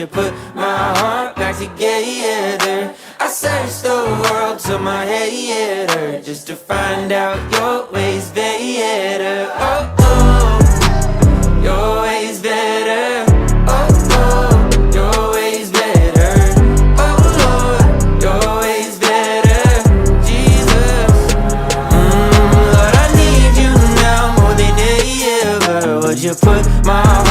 put my heart back together? I searched the world till my head hurt, just to find out your ways better. Oh, oh, your ways better. Oh, oh, your ways better. Oh, Lord, your ways better. Jesus, Lord, I need you now more than ever. Would you put my